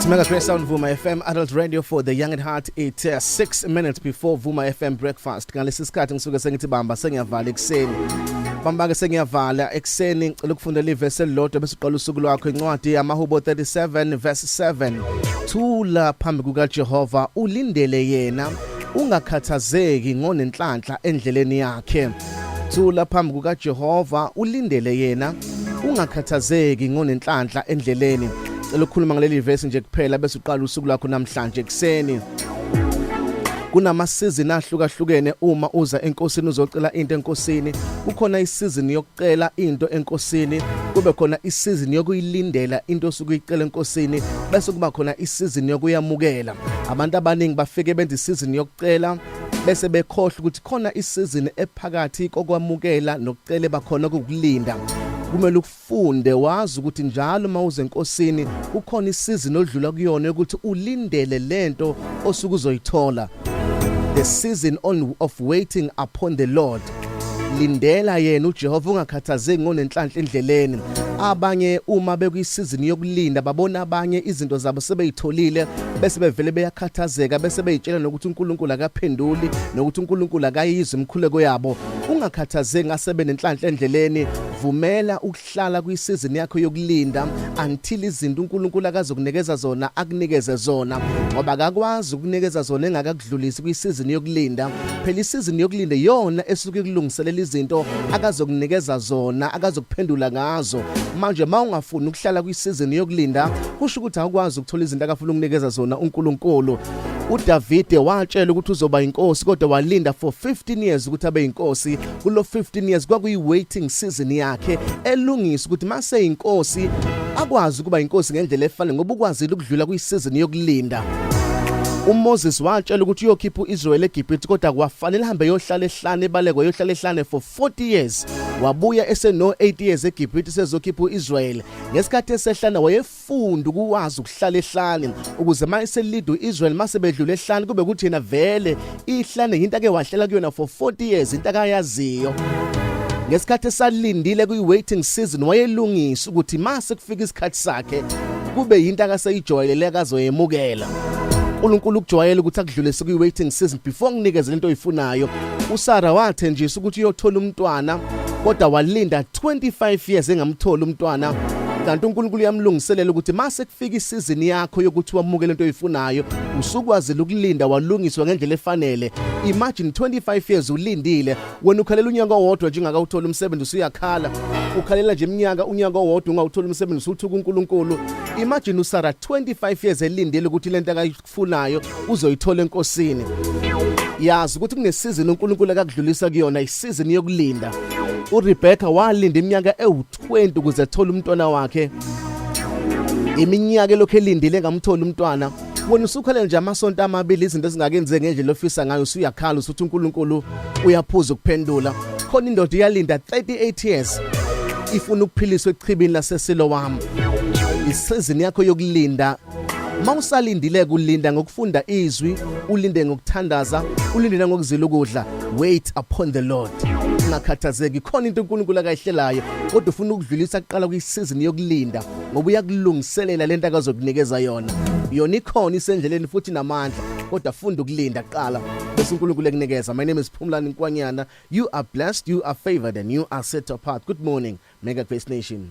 Mega Great Sound Vuma FM Adult Radio for the Young at Heart. It's 6 minutes before Vuma FM breakfast. Ngalesi sikhathi ngisuke sengithi bamba sengiyavala ekseni. Bamba ke sengiyavala ekseni ngicela ukufunda ivesi elilodwa bese uqala usuku lwakho incwadi yamaHubo 37 verse 7. Thula phambi kukaJehova ulindele yena ungakhathazeki ngonenhlanhla endleleni yakhe. Thula phambi kukaJehova ulindele yena ungakhathazeki ngonenhlanhla endleleni. Lokhuluma ngaleli verse nje kuphela bese uqala usuku lakho namhlanje ekseni. Kunamasizini ahlukahlukene uma uza enkosini uzocela into enkosini. Kukhona isizini yokucela into enkosini, kube khona isizini yokuyilindela into osukuyicela enkosini, bese kuba khona isizini yokuyamukela. Abantu abaningi bafike benza isizini yokucela bese bekhohle ukuthi khona isizini ephakathi kokwamukela nokucela bakhona ukulinda. Kumele ufunde wazi ukuthi njalo mawuze enkosini kukhona isizini odlula kuyona ukuthi ulindele lento osukuzoyithola. The season of waiting upon the Lord. Lindela yena uJehova ungakhathazeki ngonenhlanhla endleleni. Abanye uma bekuyisizini yokulinda babona abanye izinto zabo sebeyitholile bese bevele beyakhathazeka bese beyitshela nokuthi uNkulunkulu akaphenduli nokuthi uNkulunkulu akayizwe imkhuleko yabo. Ungakhathazeki ngasebe nenhlanhla endleleni. Vumela ukuhlala kuyisizini yakho yokulinda until izinto uNkulunkulu akazokunikeza zona akunikeze zona, ngoba akakwazi ukunikeza zona engakakudlulisi kuyisizini yokulinda. Phela isizini yokulinda yona esuke kulungiselela izinto akazokunikeza zona akazokuphendula ngazo. Manje mawungafuni ukuhlala kuyisizini yokulinda kusho ukuthi akwazi ukuthola izinto akafuna ukunikeza zona uNkulunkulu. uDavide watshela ukuthi uzoba inkosi kodwa walinda for 15 years ukuthi abe inkosi. Kulo 15 years kwakuyi waiting season yakhe elungisa ukuthi mase inkosi akwazi ukuba inkosi ngendlela efanele ngoba ukwazile ukudlula kuyisizini yokulinda. uMoses watshela ukuthi uyokhipha uIsrael eGibhithe kodwa kwafanele hambe yohlala ehlane ebaleko yohlala ehlane for 40 years. Wabuya eseno 8 years eGibhithe sezokhipha uIsrael. Ngesikhathi esehlane wayefunda ukwazi ukuhlala ehlane ukuze mase lead uIsrael mase bedlula ehlane kube kuthi yena vele ihlane into ake wahlela kuyona for 40 years into akayaziyo. Ngesikhathi esalindile kuyi waiting season wayelungisa ukuthi mase kufika isikhathi sakhe kube into akaseyijwayelele akazoyemukela. uNkulunkulu ukujwayela ukuthi akudlulise kuyi waiting season before kunikeze lento oyifunayo. uSara wathenjisa ukuthi uyothola umntwana kodwa walinda 25 years engamthola umntwana. Kanti uNkulunkulu yamlungiselela ukuthi mase kufika isizini yakho yokuthi wamukele lento oyifunayo usukwazile ukulinda walungiswa ngendlela efanele. Imagine 25 years ulindile wena ukhalela unyaka owodwa nje ungakawuthola umsebenzi usuyakhala. Ukhalela nje unyaka owodwa ungawuthola umsebenzi usuthuka uNkulunkulu. Imagine uSara 25 years elindile ukuthi lento akayifunayo uzoyithola enkosini. Yazi ukuthi kunesizini uNkulunkulu akakudlulisa kuyona isizini yokulinda. uRebecca walinda iminyaka ewu20 ukuze athole umntwana wakhe. Iminyaka lokho elindile ngamthola umntwana. Wena usukhalela nje amasonto amabili izinto ezingakenzeki ngendlela ofisa ngayo usuyakhala usuthi uNkulunkulu uyaphuza ukuphendula. Khona indoda iyalinda 38 years ifuna ukuphiliswa echibini laseSilowam. Isizini yakho yokulinda. Mawusalindile kulinda ngokufunda izwi, ulinde ngokuthandaza, ulinde ngokuzila ukudla. Wait upon the Lord. Ungakhathazeki khona into uNkulunkulu akayihlelayo kodwa ufuna ukudlulisa kuqala kuyisizini yokulinda ngoba uyakulungiselela lento akazokunikeza yona. Yona ikhona isendleleni futhi namandla kodwa funda ukulinda kuqala bese uNkulunkulu ekunikeza. My name is Phumlani Nkwanyana. You are blessed, you are favored and you are set apart. Good morning Mega Grace Nation.